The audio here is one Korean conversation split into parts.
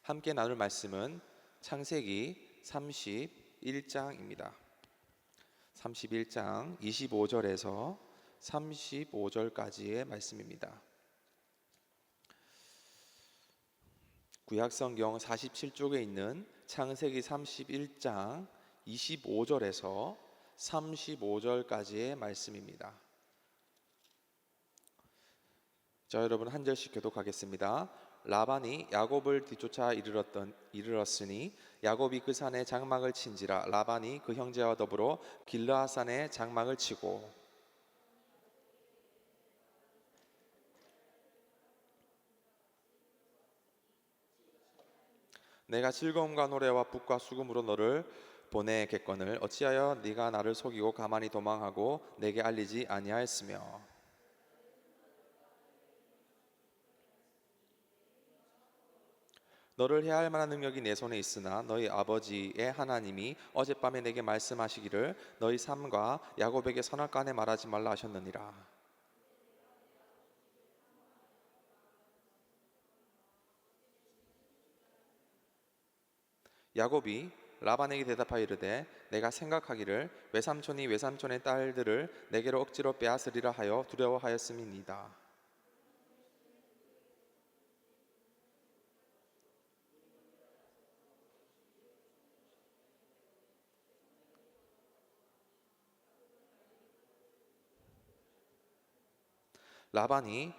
함께 나눌 말씀은 창세기 31장입니다. 31장 25절에서 35절까지의 말씀입니다. 구약성경 47쪽에 있는 창세기 31장 25절에서 35절까지의 말씀입니다. 자, 여러분 한 절씩 교독하겠습니다. 라반이 야곱을 뒤쫓아 이르렀으니 야곱이 그 산에 장막을 친지라. 라반이 그 형제와 더불어 길르앗산에 장막을 치고 내가 즐거움과 노래와 붓과 수금으로 너를 보내겠거늘 어찌하여 네가 나를 속이고 가만히 도망하고 내게 알리지 아니하였으며 너를 해할 만한 능력이 내 손에 있으나 너희 아버지의 하나님이 어젯밤에 내게 말씀하시기를 너희 삼가 야곱에게 선악간에 말하지 말라 하셨느니라. 야곱이 라반에게 대답하여 이르되 내가 생각하기를 외삼촌이 외삼촌의 딸들을 내게로 억지로 빼앗으리라 하여 두려워하였음이니이다. 라반이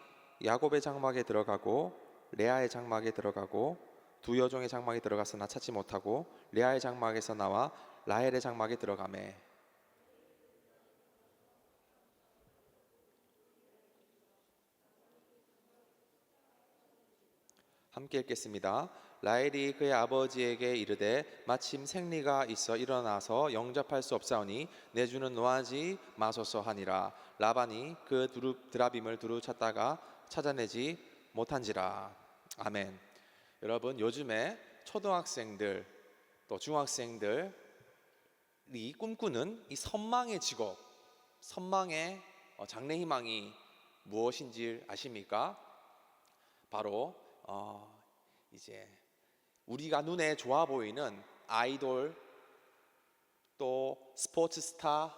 야곱의 장막에 들어가고 레아의 장막에 들어가고 두 여종의 장막에 들어가서나 찾지 못하고 레아의 장막에서 나와 라헬의 장막에 들어가매 함께 읽겠습니다. 라헬이 그의 아버지에게 이르되 마침 생리가 있어 일어나서 영접할 수 없사오니 내 주는 노하지 마소서 하니라. 라반이 그 드라빔을 두루 찾다가 찾아내지 못한지라. 아멘. 여러분, 요즘에 초등학생들 또 중학생들이 꿈꾸는 이 선망의 직업, 선망의 장래희망이 무엇인지 아십니까? 바로 이제 우리가 눈에 좋아 보이는 아이돌, 또 스포츠 스타,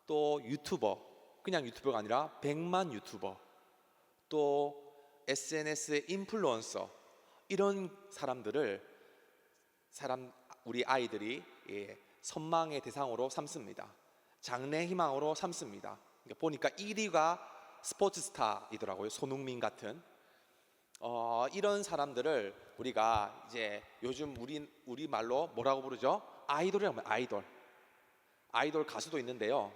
또 유튜버, 그냥 유튜버가 아니라 100만 유튜버, 또 SNS의 인플루언서, 이런 사람들을 우리 아이들이 선망의 대상으로 삼습니다. 장래 희망으로 삼습니다. 그러니까 보니까 1위가 스포츠 스타이더라고요. 손흥민 같은 이런 사람들을 우리가 이제 요즘 우리 말로 뭐라고 부르죠? 아이돌이라고 합니다. 아이돌 가수도 있는데요.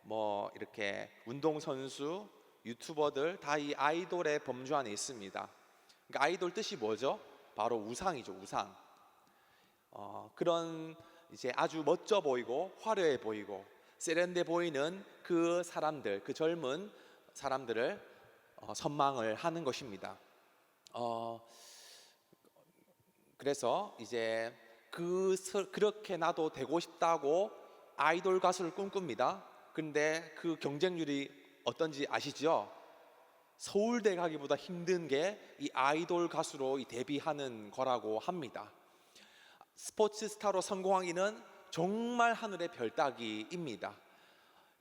뭐 이렇게 운동선수, 유튜버들 다 이 아이돌의 범주 안에 있습니다. 그러니까 아이돌 뜻이 뭐죠? 바로 우상이죠. 우상. 그런 이제 아주 멋져 보이고 화려해 보이고 세련돼 보이는 그 사람들, 그 젊은 사람들을 선망을 하는 것입니다. 그래서 이제 그렇게 나도 되고 싶다고 아이돌 가수를 꿈꿉니다. 근데 그 경쟁률이 어떤지 아시죠? 서울대 가기보다 힘든 게 이 아이돌 가수로 데뷔하는 거라고 합니다. 스포츠 스타로 성공하기는 정말 하늘의 별 따기입니다.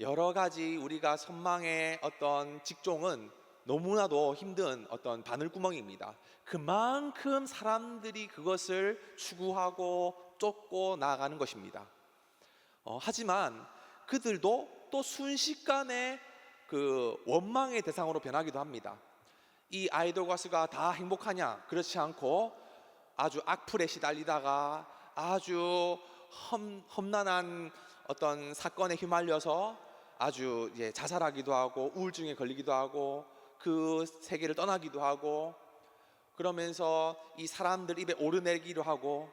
여러 가지 우리가 선망의 어떤 직종은 너무나도 힘든 어떤 바늘구멍입니다. 그만큼 사람들이 그것을 추구하고 쫓고 나아가는 것입니다. 하지만 그들도 또 순식간에 그 원망의 대상으로 변하기도 합니다. 이 아이돌 가수가 다 행복하냐? 그렇지 않고 아주 악플에 시달리다가 아주 험난한 어떤 사건에 휘말려서 아주 이제 자살하기도 하고 우울증에 걸리기도 하고 그 세계를 떠나기도 하고 그러면서 이 사람들 입에 오르내기도 하고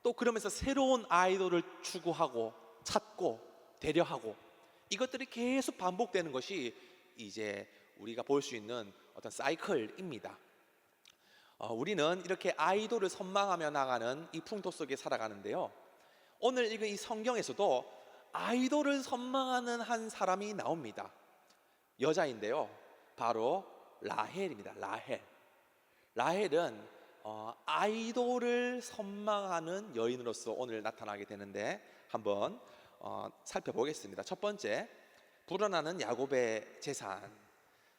또 그러면서 새로운 아이돌을 추구하고 찾고 되려하고 이것들이 계속 반복되는 것이 이제 우리가 볼 수 있는 어떤 사이클입니다. 우리는 이렇게 아이돌을 선망하며 나가는 이 풍토 속에 살아가는데요. 오늘 읽은 이 성경에서도 아이돌을 선망하는 한 사람이 나옵니다. 여자인데요. 바로 라헬입니다. 라헬은 아이돌을 선망하는 여인으로서 오늘 나타나게 되는데 한번 살펴보겠습니다. 첫 번째, 불어나는 야곱의 재산,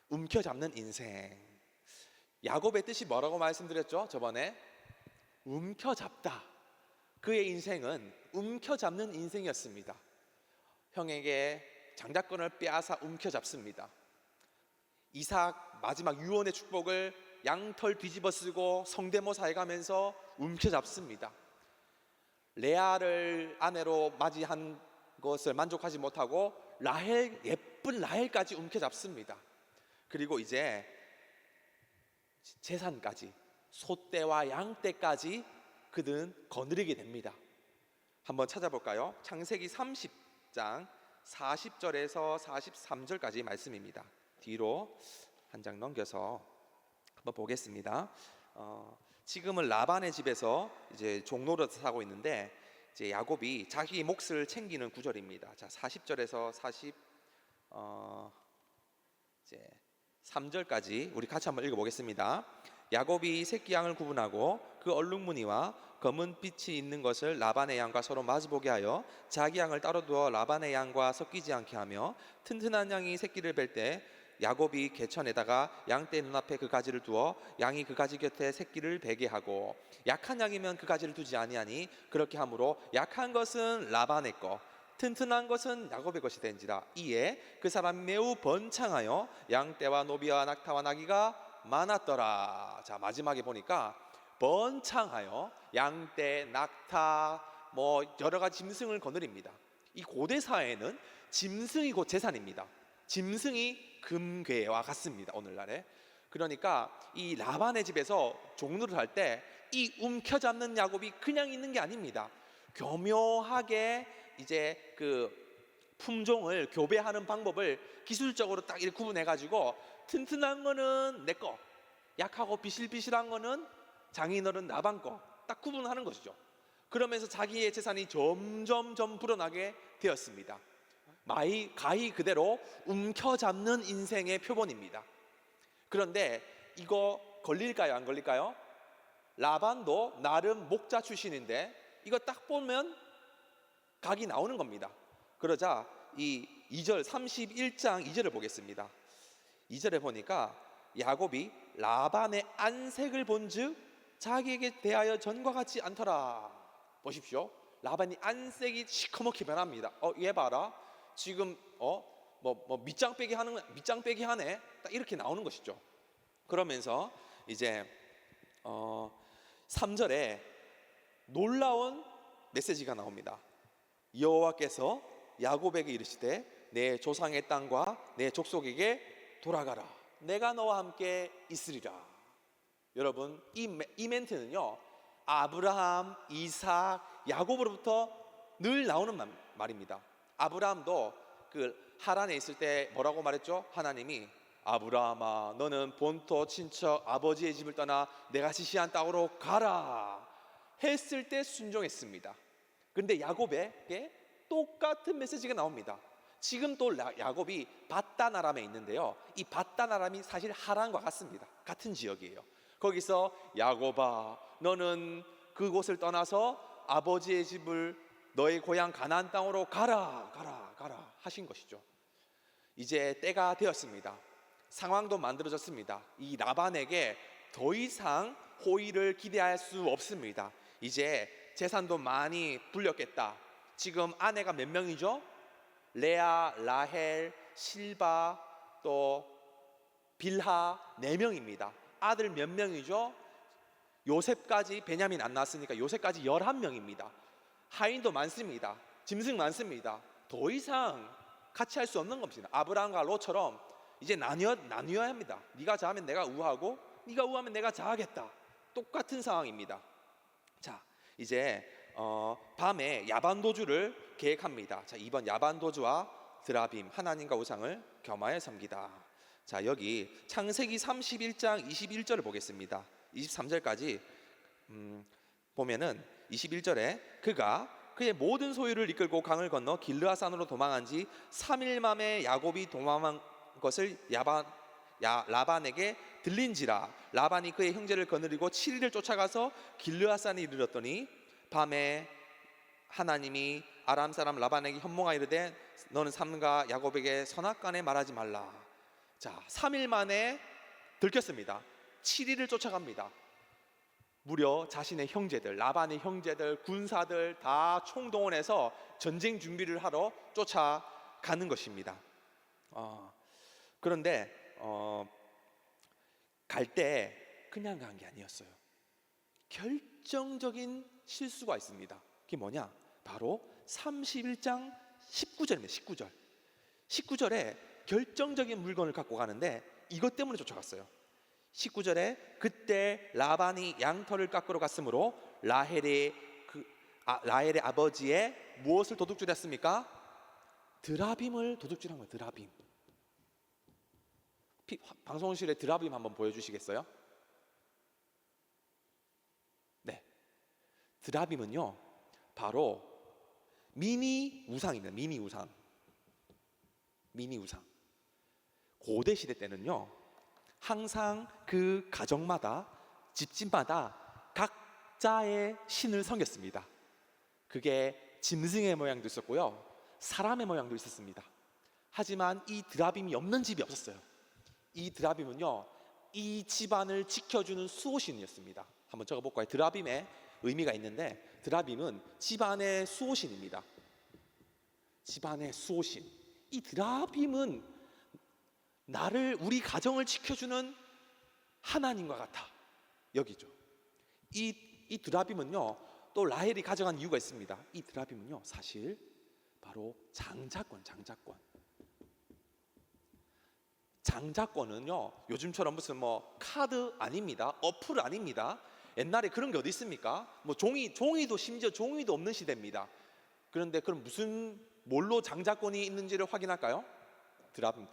움켜잡는 인생. 야곱의 뜻이 뭐라고 말씀드렸죠? 저번에 움켜잡다. 그의 인생은 움켜잡는 인생이었습니다. 형에게 장자권을 빼앗아 움켜잡습니다. 이삭 마지막 유언의 축복을 양털 뒤집어 쓰고 성대모사 해가면서 움켜잡습니다. 레아를 아내로 맞이한 것을 만족하지 못하고 예쁜 라헬까지 움켜잡습니다. 그리고 이제 재산까지, 소떼와 양떼까지 그들은 거느리게 됩니다. 한번 찾아볼까요? 창세기 30장 40절에서 43절까지 말씀입니다. 뒤로 한 장 넘겨서 한번 보겠습니다. 지금은 라반의 집에서 이제 종로를 사고 있는데, 이제 야곱이 자기 몫을 챙기는 구절입니다. 자, 40절에서 3절까지 우리 같이 한번 읽어보겠습니다. 야곱이 새끼 양을 구분하고 그 얼룩무늬와 검은 빛이 있는 것을 라반의 양과 서로 마주보게 하여 자기 양을 따로 두어 라반의 양과 섞이지 않게 하며, 튼튼한 양이 새끼를 뵐 때 야곱이 개천에다가 양떼 눈앞에 그 가지를 두어 양이 그 가지 곁에 새끼를 베게 하고, 약한 양이면 그 가지를 두지 아니하니 그렇게 함으로 약한 것은 라반의 것, 튼튼한 것은 야곱의 것이 된지라. 이에 그 사람이 매우 번창하여 양떼와 노비와 낙타와 나귀가 많았더라. 자, 마지막에 보니까 번창하여 양떼, 낙타, 여러 가지 짐승을 거느립니다. 이 고대 사회는 짐승이 곧 재산입니다. 짐승이 금괴와 같습니다, 오늘날에. 그러니까 이 라반의 집에서 종로를 할 때 이 움켜잡는 야곱이 그냥 있는 게 아닙니다. 교묘하게 이제 그 품종을 교배하는 방법을 기술적으로 딱 이렇게 구분해 가지고, 튼튼한 거는 내 거, 약하고 비실비실한 거는 장인어른 라반 거, 딱 구분하는 것이죠. 그러면서 자기의 재산이 점점 불어나게 되었습니다. 가히 그대로 움켜잡는 인생의 표본입니다. 그런데 이거 걸릴까요, 안 걸릴까요? 라반도 나름 목자 출신인데 이거 딱 보면 각이 나오는 겁니다. 그러자 이 2절 31장 2절을 보겠습니다. 2절에 보니까 야곱이 라반의 안색을 본즉 자기에게 대하여 전과 같지 않더라. 보십시오. 라반이 안색이 시커멓게 변합니다. 얘 봐라. 지금 밑장 빼기 하네. 딱 이렇게 나오는 것이죠. 그러면서 이제 3절에 놀라운 메시지가 나옵니다. 여호와께서 야곱에게 이르시되 내 조상의 땅과 내 족속에게 돌아가라. 내가 너와 함께 있으리라. 여러분, 이 멘트는요, 아브라함, 이삭, 야곱으로부터 늘 나오는 말입니다. 아브라함도 그 하란에 있을 때 뭐라고 말했죠? 하나님이 아브라함아, 너는 본토 친척 아버지의 집을 떠나 내가 지시한 땅으로 가라 했을 때 순종했습니다. 그런데 야곱에게 똑같은 메시지가 나옵니다. 지금 또 야곱이 밧단 아람에 있는데요, 이 밧단 아람이 사실 하란과 같습니다. 같은 지역이에요. 거기서 야곱아, 너는 그곳을 떠나서 아버지의 집을 너의 고향 가나안 땅으로 가라 하신 것이죠. 이제 때가 되었습니다. 상황도 만들어졌습니다. 이 라반에게 더 이상 호의를 기대할 수 없습니다. 이제 재산도 많이 불렸겠다. 지금 아내가 몇 명이죠? 레아, 라헬, 실바, 또 빌하 4명입니다. 아들 몇 명이죠? 요셉까지, 베냐민 안 낳았으니까 요셉까지 11명입니다. 하인도 많습니다. 짐승 많습니다. 더 이상 같이 할 수 없는 겁니다. 아브라함과 롯처럼 이제 나뉘어야 합니다. 네가 자하면 내가 우하고 네가 우하면 내가 자하겠다. 똑같은 상황입니다. 자, 이제 밤에 야반도주를 계획합니다. 자, 이번 야반도주와 드라빔, 하나님과 우상을 겸하여 섬기다. 자, 여기 창세기 31장 21절을 보겠습니다. 23절까지 보면은 21절에 그가 그의 모든 소유를 이끌고 강을 건너 길르앗산으로 도망한 지 3일 만에 야곱이 도망한 것을 라반에게 들린지라. 라반이 그의 형제를 거느리고 7일을 쫓아가서 길르앗산에 이르렀더니 밤에 하나님이 아람 사람 라반에게 현몽하여 이르되 너는 삼가 야곱에게 선악간에 말하지 말라. 자, 3일 만에 들켰습니다. 7일을 쫓아갑니다. 무려 자신의 형제들, 라반의 형제들, 군사들 다 총동원해서 전쟁 준비를 하러 쫓아가는 것입니다. 그런데 갈 때 그냥 간 게 아니었어요. 결정적인 실수가 있습니다. 그게 뭐냐? 바로 31장 19절입니다. 19절에 결정적인 물건을 갖고 가는데 이것 때문에 쫓아갔어요. 19절에 그때 라반이 양털을 깎으러 갔으므로 라헬의 아버지의 무엇을 도둑질했습니까? 드라빔을 도둑질한 거예요. 드라빔. 방송실에 드라빔 한번 보여주시겠어요? 네, 드라빔은요 바로 미니 우상입니다. 미니 우상. 고대 시대 때는요 항상 그 가정마다 집집마다 각자의 신을 섬겼습니다. 그게 짐승의 모양도 있었고요 사람의 모양도 있었습니다. 하지만 이 드라빔이 없는 집이 없었어요. 이 드라빔은요 이 집안을 지켜주는 수호신이었습니다. 한번 적어볼까요? 드라빔의 의미가 있는데 드라빔은 집안의 수호신입니다. 집안의 수호신. 이 드라빔은 우리 가정을 지켜주는 하나님과 같아 여기죠. 이 드라빔은요 또 라헬이 가져간 이유가 있습니다. 이 드라빔은요 사실 바로 장자권은요 요즘처럼 무슨 뭐 카드 아닙니다. 어플 아닙니다. 옛날에 그런 게 어디 있습니까? 뭐 종이도 심지어 종이도 없는 시대입니다. 그런데 그럼 뭘로 장자권이 있는지를 확인할까요? 드라빔.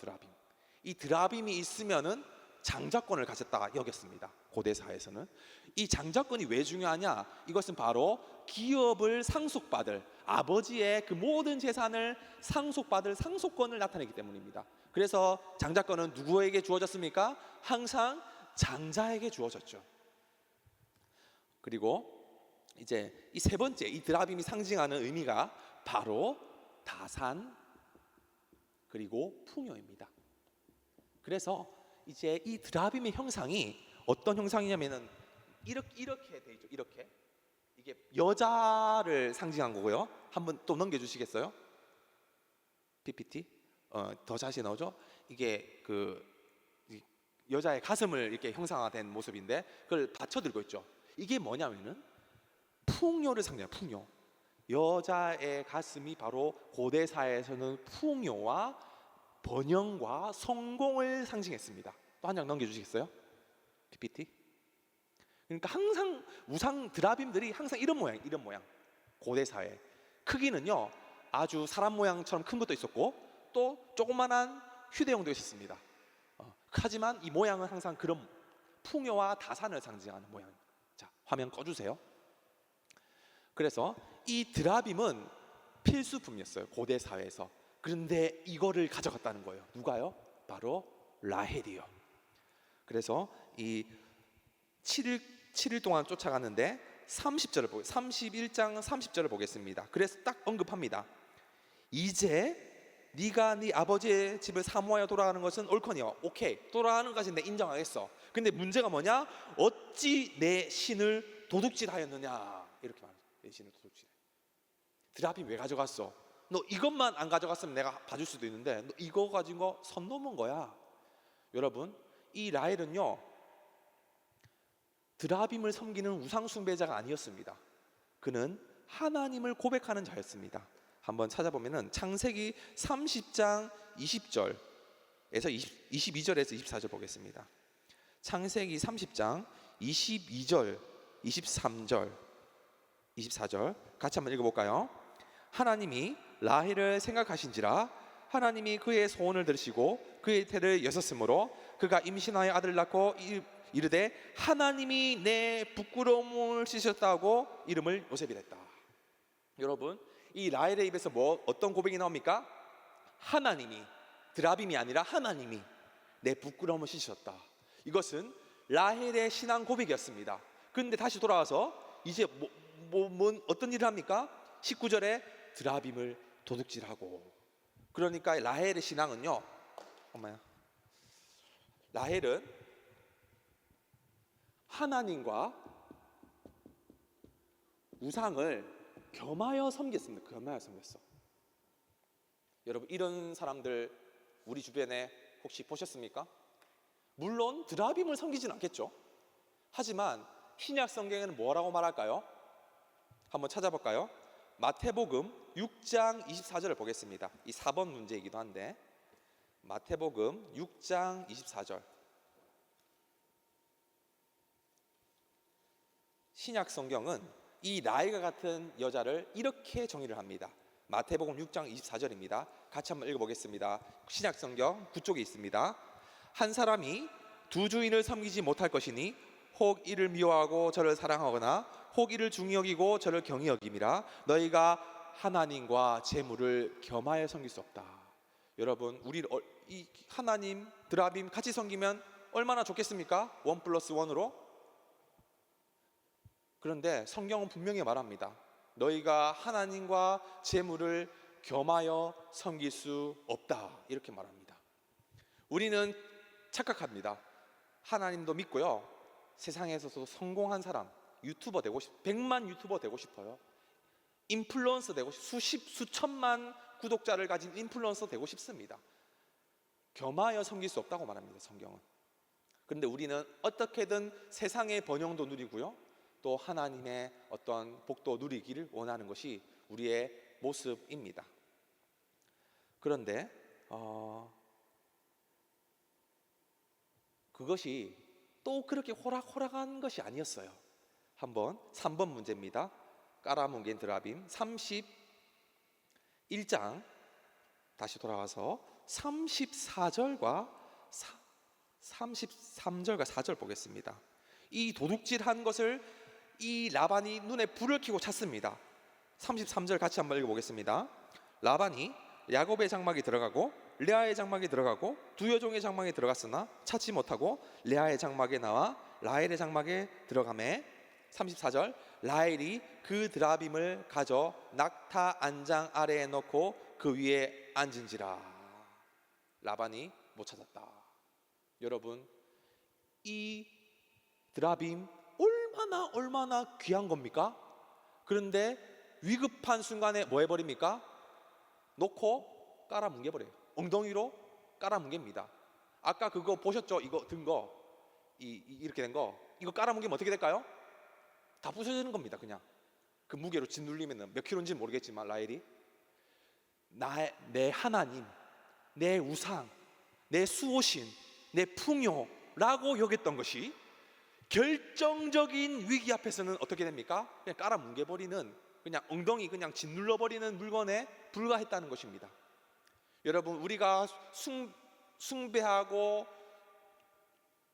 이 드라빔이 있으면은 장자권을 가졌다 여겼습니다. 고대 사회에서는. 이 장자권이 왜 중요하냐? 이것은 바로 기업을 상속받을, 아버지의 그 모든 재산을 상속받을 상속권을 나타내기 때문입니다. 그래서 장자권은 누구에게 주어졌습니까? 항상 장자에게 주어졌죠. 그리고 이제 이 세 번째, 이 드라빔이 상징하는 의미가 바로 다산 그리고 풍요입니다. 그래서 이제 이 드라빔의 형상이 어떤 형상이냐면은 이렇게 돼 있죠. 이게 여자를 상징한 거고요. 한번 또 넘겨주시겠어요? PPT 더 자세히 나오죠. 이게 이 여자의 가슴을 이렇게 형상화된 모습인데 그걸 받쳐 들고 있죠. 이게 뭐냐면은 풍요를 상징해요. 풍요. 여자의 가슴이 바로 고대 사회에서는 풍요와 번영과 성공을 상징했습니다. 또 한 장 넘겨주시겠어요? PPT. 그러니까 항상 우상 드라빔들이 항상 이런 모양. 고대 사회 크기는요 아주 사람 모양처럼 큰 것도 있었고 또 조그만한 휴대용도 있었습니다. 하지만 이 모양은 항상 그런 풍요와 다산을 상징하는 모양. 자, 화면 꺼주세요. 그래서 이 드라빔은 필수품이었어요 고대 사회에서. 그런데 이거를 가져갔다는 거예요. 누가요? 바로 라헬이요. 그래서 이 7일 동안 쫓아갔는데 31장 30절을 보겠습니다. 그래서 딱 언급합니다. 이제 네가 네 아버지의 집을 사모하여 돌아가는 것은 옳거니와. 오케이, 돌아가는 것까지 내 인정하겠어. 근데 문제가 뭐냐? 어찌 내 신을 도둑질하였느냐. 이렇게 말해요. 내 신을 도둑질해. 드라빔 왜 가져갔어? 너 이것만 안 가져갔으면 내가 봐줄 수도 있는데 너 이거 가지고 선 넘은 거야. 여러분, 이 라헬은요 드라빔을 섬기는 우상 숭배자가 아니었습니다. 그는 하나님을 고백하는 자였습니다. 한번 찾아보면은 창세기 30장 20절에서 22절에서 24절 보겠습니다. 창세기 30장 22절, 23절, 24절 같이 한번 읽어볼까요? 하나님이 라헬을 생각하신지라 하나님이 그의 소원을 들으시고 그의 태를 여섰으므로 그가 임신하여 아들을 낳고 이르되 하나님이 내 부끄러움을 씻으셨다고 이름을 요셉이라 했다. 여러분, 이 라헬의 입에서 어떤 고백이 나옵니까? 하나님이, 드라빔이 아니라 하나님이 내 부끄러움을 씻으셨다. 이것은 라헬의 신앙 고백이었습니다. 그런데 다시 돌아와서 이제 어떤 일을 합니까? 19절에 드라빔을 도둑질하고. 그러니까 라헬의 신앙은요, 엄마야, 라헬은 하나님과 우상을 겸하여 섬겼습니다. 겸하여 섬겼어. 여러분, 이런 사람들 우리 주변에 혹시 보셨습니까? 물론 드라빔을 섬기진 않겠죠. 하지만 신약 성경에는 뭐라고 말할까요? 한번 찾아볼까요? 마태복음 6장 24절을 보겠습니다. 이 4번 문제이기도 한데, 마태복음 6장 24절. 신약 성경은 이 라헬과 같은 여자를 이렇게 정의를 합니다. 마태복음 6장 24절입니다. 같이 한번 읽어보겠습니다. 신약 성경 9쪽에 있습니다. 한 사람이 두 주인을 섬기지 못할 것이니 혹 이를 미워하고 저를 사랑하거나 혹 이를 중히 여기고 저를 경히 여김이라. 너희가 하나님과 재물을 겸하여 섬길 수 없다. 여러분, 우리 이 하나님 드라빔 같이 섬기면 얼마나 좋겠습니까? 1+1으로. 그런데 성경은 분명히 말합니다. 너희가 하나님과 재물을 겸하여 섬길 수 없다, 이렇게 말합니다. 우리는 착각합니다. 하나님도 믿고요, 세상에서도 성공한 사람, 유튜버 되고 100만 유튜버 되고 싶어요. 인플루언서 되고 수천만 구독자를 가진 인플루언서 되고 싶습니다. 겸하여 섬길 수 없다고 말합니다, 성경은. 그런데 우리는 어떻게든 세상의 번영도 누리고요, 또 하나님의 어떤 복도 누리기를 원하는 것이 우리의 모습입니다. 그런데 그것이 또 그렇게 호락호락한 것이 아니었어요. 한번 3번 문제입니다. 까라뭉갠 드라빔 31장 다시 돌아와서 34절과 33절과 4절 보겠습니다. 이 도둑질한 것을 이 라반이 눈에 불을 켜고 찾습니다. 33절 같이 한번 읽어보겠습니다. 라반이 야곱의 장막에 들어가고 레아의 장막에 들어가고 두 여종의 장막에 들어갔으나 찾지 못하고 레아의 장막에 나와 라헬의 장막에 들어가매. 34절, 라헬이 그 드라빔을 가져 낙타 안장 아래에 넣고 그 위에 앉은지라. 라반이 못 찾았다. 여러분, 이 드라빔 얼마나 귀한 겁니까? 그런데 위급한 순간에 뭐 해버립니까? 놓고 깔아뭉개 버려요. 엉덩이로 깔아뭉갭니다. 아까 그거 보셨죠? 이거 든 거, 이렇게 된 거, 이거 깔아뭉개면 어떻게 될까요? 다 부서지는 겁니다. 그냥 그 무게로 짓눌리면 몇 킬로인지 모르겠지만 라헬이 내 하나님, 내 우상, 내 수호신, 내 풍요라고 여겼던 것이 결정적인 위기 앞에서는 어떻게 됩니까? 그냥 깔아뭉개버리는, 그냥 엉덩이 그냥 짓눌러버리는 물건에 불과했다는 것입니다. 여러분, 우리가 숭배하고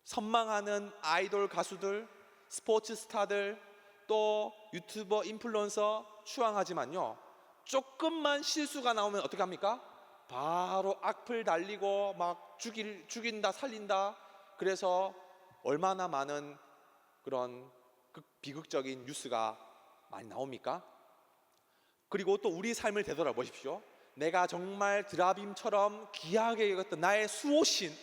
선망하는 아이돌 가수들, 스포츠 스타들, 또 유튜버, 인플루언서 추앙하지만요, 조금만 실수가 나오면 어떻게 합니까? 바로 악플 달리고 막 죽인다, 살린다. 그래서 얼마나 많은 그런 비극적인 뉴스가 많이 나옵니까? 그리고 또 우리 삶을 되돌아보십시오. 내가 정말 드라빔처럼 귀하게 여겼던 나의 수호신,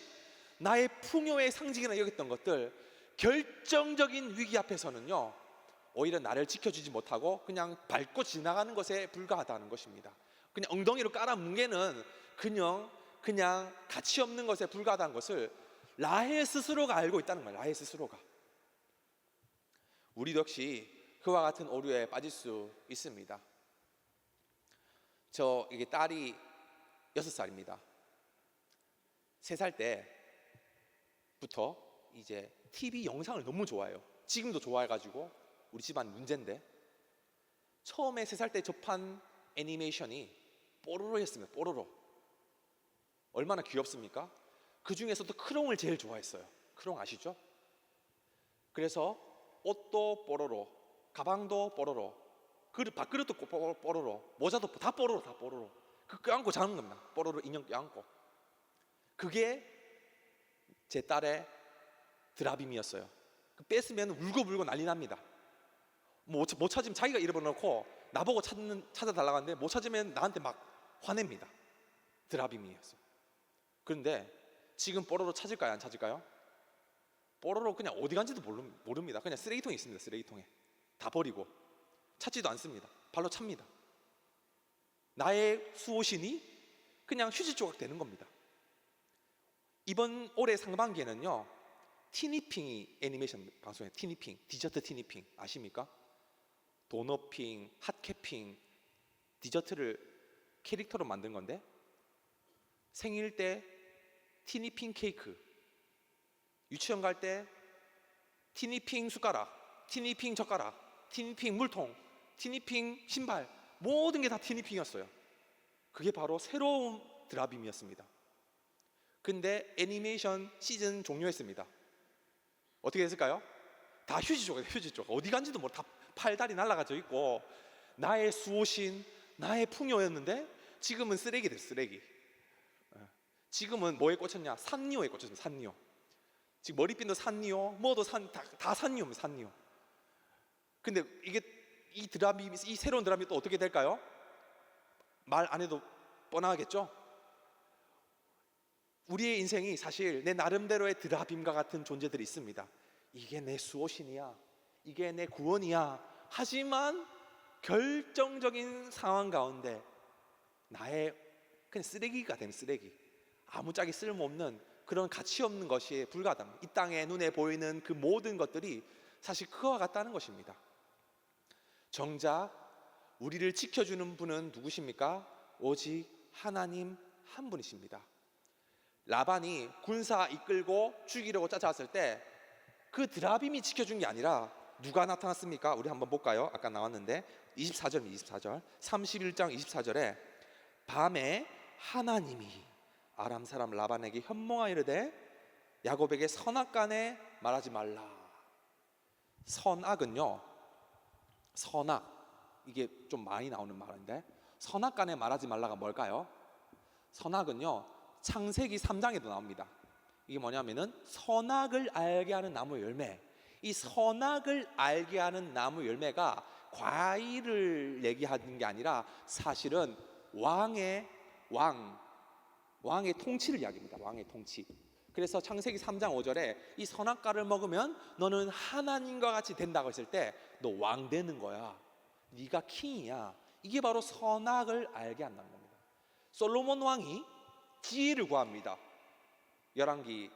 나의 풍요의 상징이라 여겼던 것들, 결정적인 위기 앞에서는요, 오히려 나를 지켜주지 못하고 그냥 밟고 지나가는 것에 불과하다는 것입니다. 그냥 엉덩이로 깔아뭉개는 그냥 가치 없는 것에 불과하다는 것을 라헬 스스로가 알고 있다는 거예요. 라헬 스스로가. 우리도 역시 그와 같은 오류에 빠질 수 있습니다. 이게 딸이 6살입니다. 3살 때부터 이제 TV 영상을 너무 좋아해요. 지금도 좋아해가지고 우리 집안 문제인데, 처음에 3살 때 접한 애니메이션이 뽀로로였습니다. 뽀로로. 얼마나 귀엽습니까? 그 중에서도 크롱을 제일 좋아했어요. 크롱 아시죠? 그래서 옷도 뽀로로, 가방도 뽀로로, 밥그릇도 뽀로로, 모자도 다 뽀로로, 다 뽀로로. 그 껴안고 자는 겁니다. 뽀로로 인형 껴안고. 그게 제 딸의 드라빔이었어요. 뺐으면 울고불고 난리 납니다. 못 찾으면 자기가 잃어버려놓고 나보고 찾아달라고 하는데 못 찾으면 나한테 막 화냅니다. 드라빔이었어요. 그런데 지금 뽀로로 찾을까요? 안 찾을까요? 뽀로로 그냥 어디 간지도 모릅니다. 그냥 쓰레기통에 있습니다. 쓰레기통에 다 버리고 찾지도 않습니다. 발로 찹니다. 나의 수호신이 그냥 휴지 조각 되는 겁니다. 이번 올해 상반기에는요, 티니핑이 애니메이션 방송에 티니핑, 디저트 티니핑 아십니까? 도너핑, 핫캐핑, 디저트를 캐릭터로 만든 건데, 생일 때 티니핑 케이크, 유치원 갈 때 티니핑 숟가락, 티니핑 젓가락, 티니핑 물통, 티니핑 신발, 모든 게 다 티니핑이었어요. 그게 바로 새로운 드라빔이었습니다. 근데 애니메이션 시즌 종료했습니다. 어떻게 됐을까요? 다 휴지 조각, 휴지 조각. 어디 간지도 모르고 다 팔다리 날아가져 있고, 나의 수호신, 나의 풍요였는데 지금은 쓰레기 됐어, 쓰레기. 지금은 뭐에 꽂혔냐? 산리오에 꽂혔습니다. 산리오. 지금 머리핀도 산리오, 뭐도 다 산리오입니다. 산리오. 근데 이게 이 새로운 드라빔이 또 어떻게 될까요? 말 안 해도 뻔하겠죠? 우리의 인생이 사실 내 나름대로의 드라빔과 같은 존재들이 있습니다. 이게 내 수호신이야, 이게 내 구원이야. 하지만 결정적인 상황 가운데 나의 그냥 쓰레기가 되는 쓰레기, 아무짝에 쓸모없는 그런 가치 없는 것이 불가합니다. 이 땅에 눈에 보이는 그 모든 것들이 사실 그와 같다는 것입니다. 정작 우리를 지켜주는 분은 누구십니까? 오직 하나님 한 분이십니다. 라반이 군사 이끌고 죽이려고 쫓아왔을 때 그 드라빔이 지켜준 게 아니라 누가 나타났습니까? 우리 한번 볼까요? 아까 나왔는데 24절 31장 24절에 밤에 하나님이 아람 사람 라반에게 현몽하여 이르되 야곱에게 선악간에 말하지 말라. 선악은요, 선악, 이게 좀 많이 나오는 말인데, 선악간에 말하지 말라가 뭘까요? 선악은요, 창세기 3장에도 나옵니다. 이게 뭐냐면은 선악을 알게 하는 나무 열매. 이 선악을 알게 하는 나무 열매가 과일을 얘기하는 게 아니라 사실은 왕의 통치를 이야기합니다. 왕의 통치. 그래서 창세기 3장 5절에 이 선악과를 먹으면 너는 하나님과 같이 된다고 했을 때 너 왕 되는 거야, 네가 킹이야. 이게 바로 선악을 알게 한다는 겁니다. 솔로몬 왕이 지혜를 구합니다. 열왕기에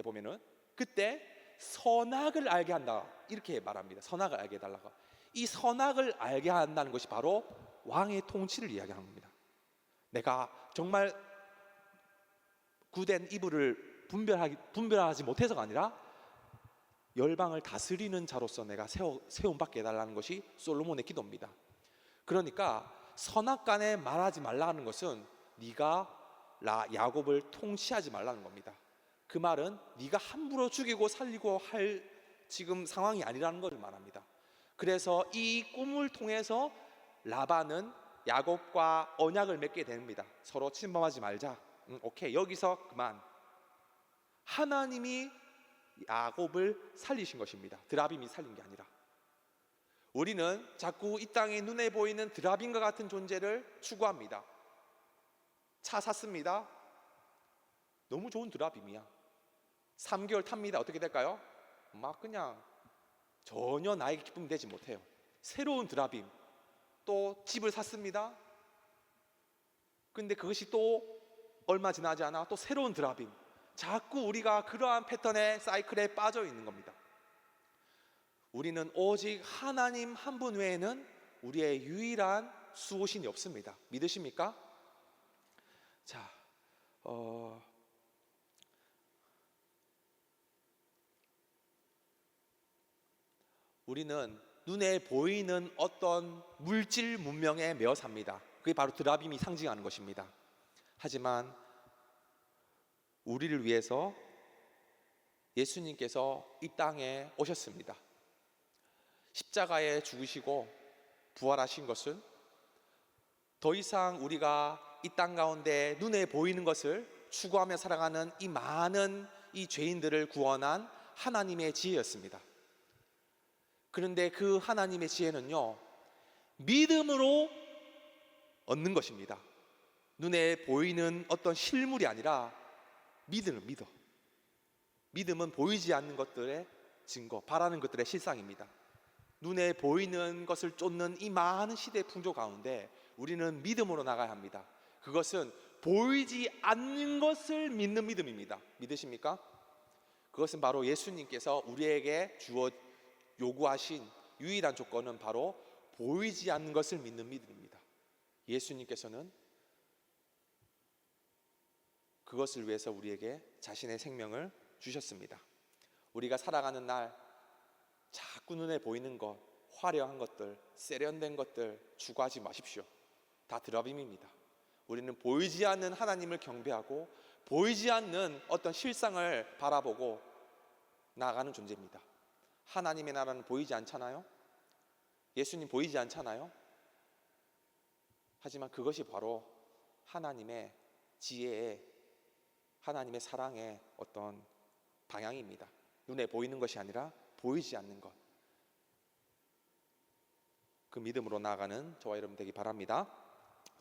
보면은 그때 선악을 알게 한다 이렇게 말합니다. 선악을 알게 해달라고. 이 선악을 알게 한다는 것이 바로 왕의 통치를 이야기하는 겁니다. 내가 정말 굳은 이불을 분별하지 못해서가 아니라 열방을 다스리는 자로서 내가 세움받게 해달라는 것이 솔로몬의 기도입니다. 그러니까 선악간에 말하지 말라는 것은 네가 야곱을 통치하지 말라는 겁니다. 그 말은 네가 함부로 죽이고 살리고 할 지금 상황이 아니라는 것을 말합니다. 그래서 이 꿈을 통해서 라반은 야곱과 언약을 맺게 됩니다. 서로 침범하지 말자. 오케이, 여기서 그만. 하나님이 야곱을 살리신 것입니다. 드라빔이 살린 게 아니라. 우리는 자꾸 이 땅에 눈에 보이는 드라빔과 같은 존재를 추구합니다. 차 샀습니다. 너무 좋은 드라빔이야. 3개월 탑니다. 어떻게 될까요? 막 그냥 전혀 나에게 기쁨이 되지 못해요. 새로운 드라빔. 또 집을 샀습니다. 근데 그것이 또 얼마 지나지 않아 또 새로운 드라빔. 자꾸 우리가 그러한 패턴의 사이클에 빠져 있는 겁니다. 우리는 오직 하나님 한 분 외에는 우리의 유일한 수호신이 없습니다. 믿으십니까? 자, 우리는 눈에 보이는 어떤 물질 문명에 매어 삽니다. 그게 바로 드라빔이 상징하는 것입니다. 하지만 우리를 위해서 예수님께서 이 땅에 오셨습니다. 십자가에 죽으시고 부활하신 것은 더 이상 우리가 이 땅 가운데 눈에 보이는 것을 추구하며 살아가는 이 많은 이 죄인들을 구원한 하나님의 지혜였습니다. 그런데 그 하나님의 지혜는요, 믿음으로 얻는 것입니다. 눈에 보이는 어떤 실물이 아니라 믿음을 믿어. 믿음은 보이지 않는 것들의 증거, 바라는 것들의 실상입니다. 눈에 보이는 것을 쫓는 이 많은 시대의 풍조 가운데 우리는 믿음으로 나가야 합니다. 그것은 보이지 않는 것을 믿는 믿음입니다. 믿으십니까? 그것은 바로 예수님께서 우리에게 요구하신 유일한 조건은 바로 보이지 않는 것을 믿는 믿음입니다. 예수님께서는 그것을 위해서 우리에게 자신의 생명을 주셨습니다. 우리가 살아가는 날 자꾸 눈에 보이는 것, 화려한 것들, 세련된 것들 추구하지 마십시오. 다 드라빔입니다. 우리는 보이지 않는 하나님을 경배하고 보이지 않는 어떤 실상을 바라보고 나아가는 존재입니다. 하나님의 나라는 보이지 않잖아요. 예수님 보이지 않잖아요. 하지만 그것이 바로 하나님의 지혜의, 하나님의 사랑의 어떤 방향입니다. 눈에 보이는 것이 아니라 보이지 않는 것, 그 믿음으로 나아가는 저와 여러분 되기 바랍니다.